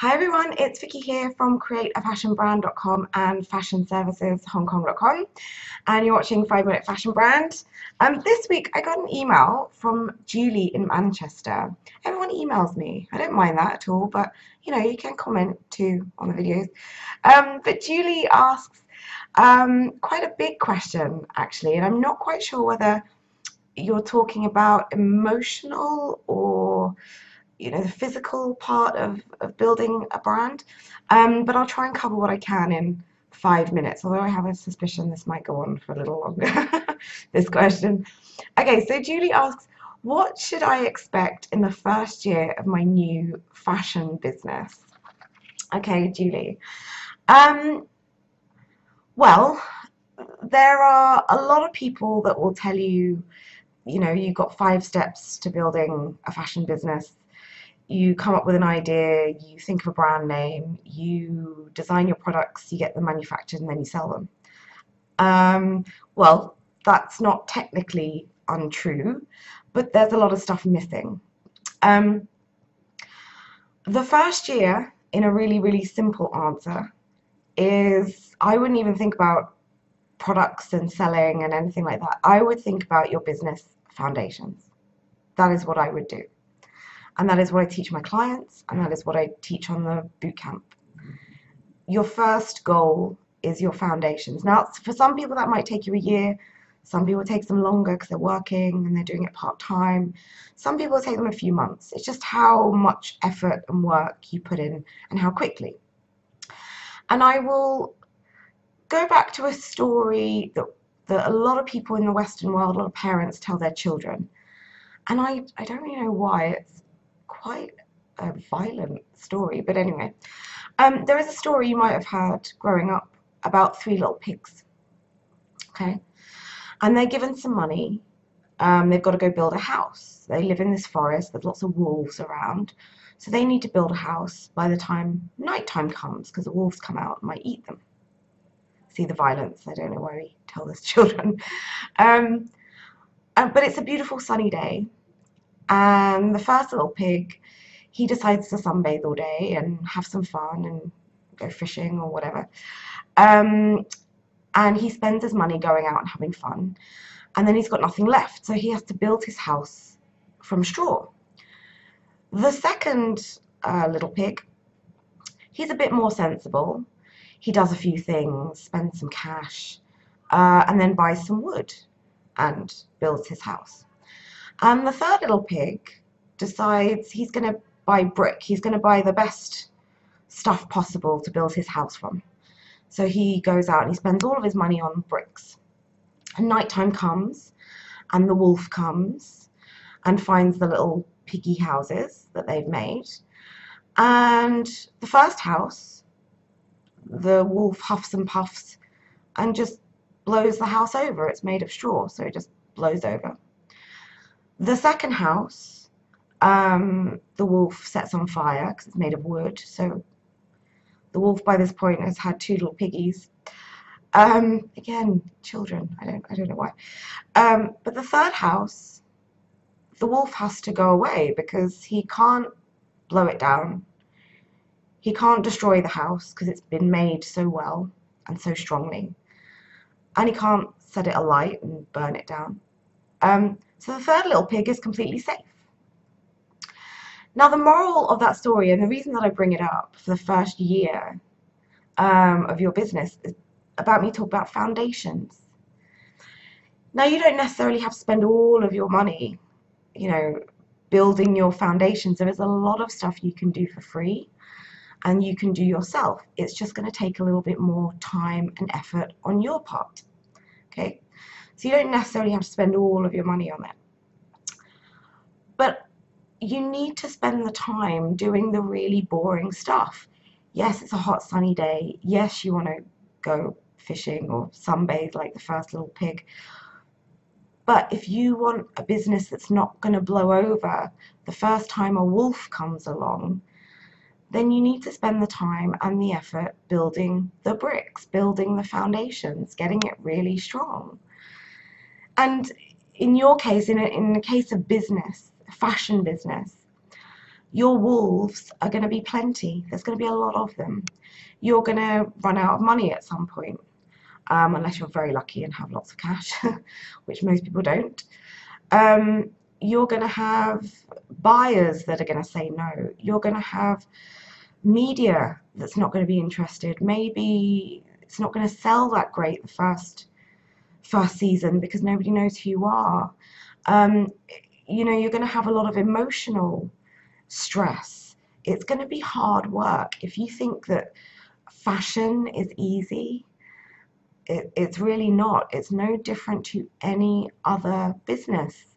Hi everyone, it's Vicky here from createafashionbrand.com and fashionserviceshongkong.com, and you're watching 5 Minute Fashion Brand. This week I got an email from Julie in Manchester. Everyone emails me. I don't mind that at all, but you can comment too on the videos. But Julie asks quite a big question actually, and I'm not quite sure whether you're talking about emotional or the physical part of building a brand. But I'll try and cover what I can in 5 minutes, although I have a suspicion this might go on for a little longer, this question. Okay, so Julie asks, what should I expect in the first year of my new fashion business? Okay, Julie. Well, there are a lot of people that will tell you, you've got 5 steps to building a fashion business. You come up with an idea, you think of a brand name, you design your products, you get them manufactured, and then you sell them. Well, that's not technically untrue, but there's a lot of stuff missing. The first year, in a really, really simple answer, is I wouldn't even think about products and selling and anything like that. I would think about your business foundations. That is what I would do. And that is what I teach my clients, and that is what I teach on the bootcamp. Your first goal is your foundations. Now, for some people that might take you a year. Some people it takes them longer because they're working and they're doing it part-time. Some people it take them a few months. It's just how much effort and work you put in and how quickly. And I will go back to a story that a lot of people in the Western world, a lot of parents tell their children. And I don't really know why. It's quite a violent story, but anyway, there is a story you might have heard growing up about 3 little pigs. Okay, and they're given some money. They've got to go build a house. They live in this forest. There's lots of wolves around, so they need to build a house by the time nighttime comes, because the wolves come out and might eat them. See the violence. I don't know why we tell this to children. But it's a beautiful sunny day. And the first little pig, he decides to sunbathe all day and have some fun and go fishing or whatever. And he spends his money going out and having fun. And then he's got nothing left, so he has to build his house from straw. The second little pig, he's a bit more sensible. He does a few things, spends some cash, and then buys some wood and builds his house. And the third little pig decides he's going to buy brick. He's going to buy the best stuff possible to build his house from. So he goes out and he spends all of his money on bricks. And nighttime comes, and the wolf comes and finds the little piggy houses that they've made. And the first house, the wolf huffs and puffs and just blows the house over. It's made of straw, so it just blows over. The second house, the wolf sets on fire because it's made of wood. So the wolf by this point has had 2 little piggies. Again, children, I don't know why. But the third house, the wolf has to go away because he can't blow it down. He can't destroy the house because it's been made so well and so strongly. And he can't set it alight and burn it down. So the third little pig is completely safe. Now the moral of that story, and the reason that I bring it up for the first year of your business, is about me talking about foundations. Now you don't necessarily have to spend all of your money, building your foundations. There is a lot of stuff you can do for free and you can do yourself. It's just going to take a little bit more time and effort on your part. Okay? So you don't necessarily have to spend all of your money on it. But you need to spend the time doing the really boring stuff. Yes, it's a hot sunny day. Yes, you want to go fishing or sunbathe like the first little pig. But if you want a business that's not going to blow over the first time a wolf comes along, then you need to spend the time and the effort building the bricks, building the foundations, getting it really strong. And in your case, in the case of business, fashion business, your wolves are going to be plenty. There's going to be a lot of them. You're going to run out of money at some point, unless you're very lucky and have lots of cash, which most people don't. Um, you're going to have buyers that are going to say no. You're going to have media that's not going to be interested. Maybe it's not going to sell that great the first season because nobody knows who you are. Um, you're going to have a lot of emotional stress. It's going to be hard work. If you think that fashion is easy, it's really not. It's no different to any other business.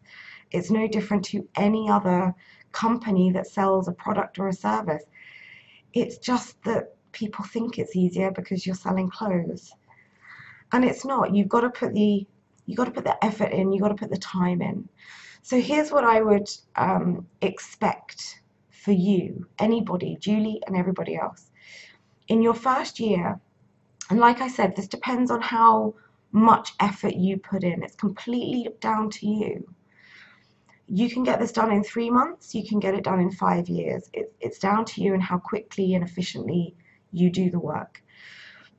It's no different to any other company that sells a product or a service. It's just that people think it's easier because you're selling clothes. And it's not. You've got to put the effort in, you've got to put the time in. So here's what I would expect for you, anybody, Julie and everybody else. In your first year, and like I said, this depends on how much effort you put in. It's completely down to you. You can get this done in 3 months, you can get it done in 5 years. It's down to you and how quickly and efficiently you do the work.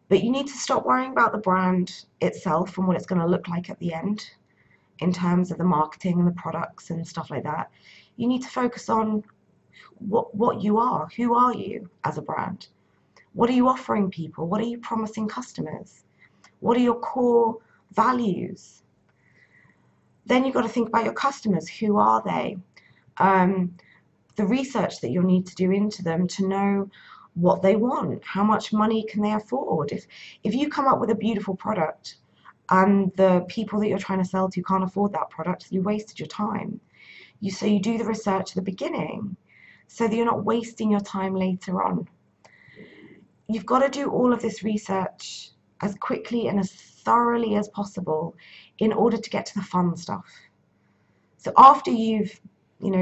But you need to stop worrying about the brand itself and what it's going to look like at the end in terms of the marketing and the products and stuff like that. You need to focus on what you are. Who are you as a brand? What are you offering people? What are you promising customers? What are your core values? Then you've got to think about your customers. Who are they? The research that you'll need to do into them to know what they want, how much money can they afford. If you come up with a beautiful product and the people that you're trying to sell to can't afford that product, you wasted your time. So you do the research at the beginning so that you're not wasting your time later on. You've got to do all of this research as quickly and as thoroughly as possible in order to get to the fun stuff. So after you've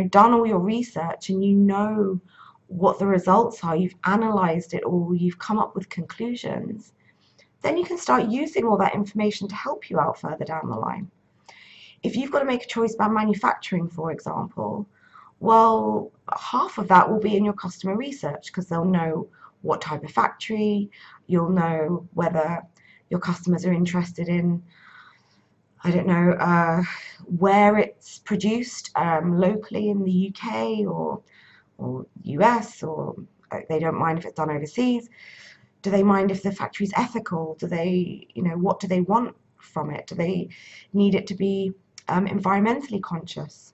done all your research and you know what the results are, you've analyzed it all, you've come up with conclusions, then you can start using all that information to help you out further down the line. If you've got to make a choice about manufacturing, for example, well, half of that will be in your customer research because they'll know what type of factory, you'll know whether your customers are interested in, I don't know, where it's produced locally in the UK or US, or they don't mind if it's done overseas. Do they mind if the factory's ethical? Do they, what do they want from it? Do they need it to be environmentally conscious,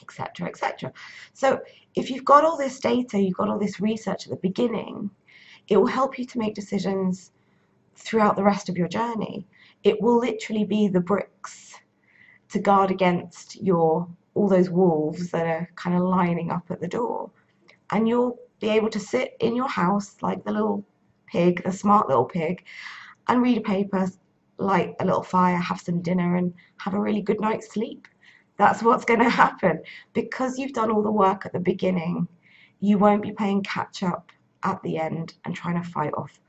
etc., etc. So if you've got all this data, you've got all this research at the beginning, it will help you to make decisions throughout the rest of your journey. It will literally be the bricks to guard against all those wolves that are kind of lining up at the door. And you'll be able to sit in your house like the little pig, the smart little pig, and read a paper, light a little fire, have some dinner, and have a really good night's sleep. That's what's going to happen. Because you've done all the work at the beginning, you won't be playing catch up at the end and trying to fight off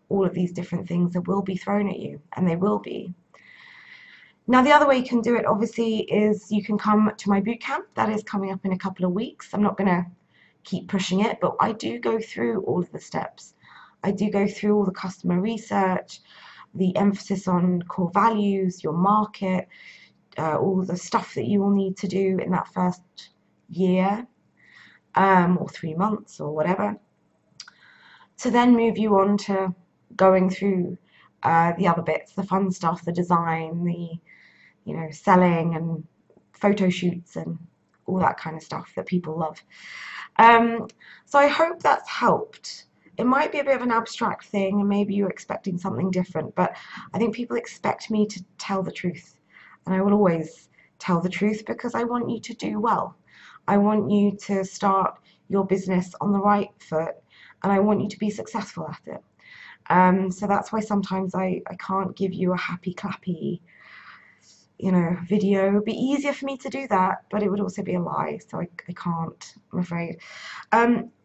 all of these different things that will be thrown at you, and they will be. Now, the other way you can do it, obviously, is you can come to my bootcamp. That is coming up in a couple of weeks. I'm not going to keep pushing it, but I do go through all of the steps. I do go through all the customer research, the emphasis on core values, your market, all the stuff that you will need to do in that first year or 3 months or whatever, to then move you on to going through the other bits, the fun stuff, the design, the selling and photo shoots and all that kind of stuff that people love. So I hope that's helped. It might be a bit of an abstract thing and maybe you're expecting something different, but I think people expect me to tell the truth, and I will always tell the truth because I want you to do well. I want you to start your business on the right foot, and I want you to be successful at it. So that's why sometimes I can't give you a happy clappy video. It would be easier for me to do that, but it would also be a lie, so I can't, I'm afraid.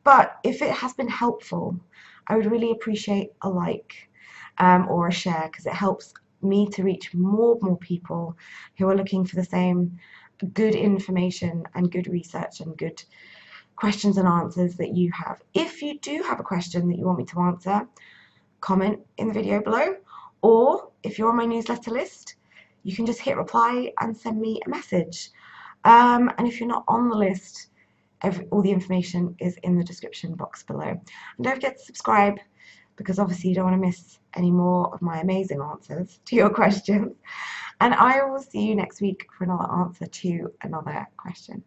But if it has been helpful, I would really appreciate a like or a share, because it helps me to reach more people who are looking for the same good information and good research and good questions and answers that you have. If you do have a question that you want me to answer, comment in the video below, or if you're on my newsletter list, you can just hit reply and send me a message. And if you're not on the list, all the information is in the description box below. And don't forget to subscribe, because obviously you don't want to miss any more of my amazing answers to your questions. And I will see you next week for another answer to another question.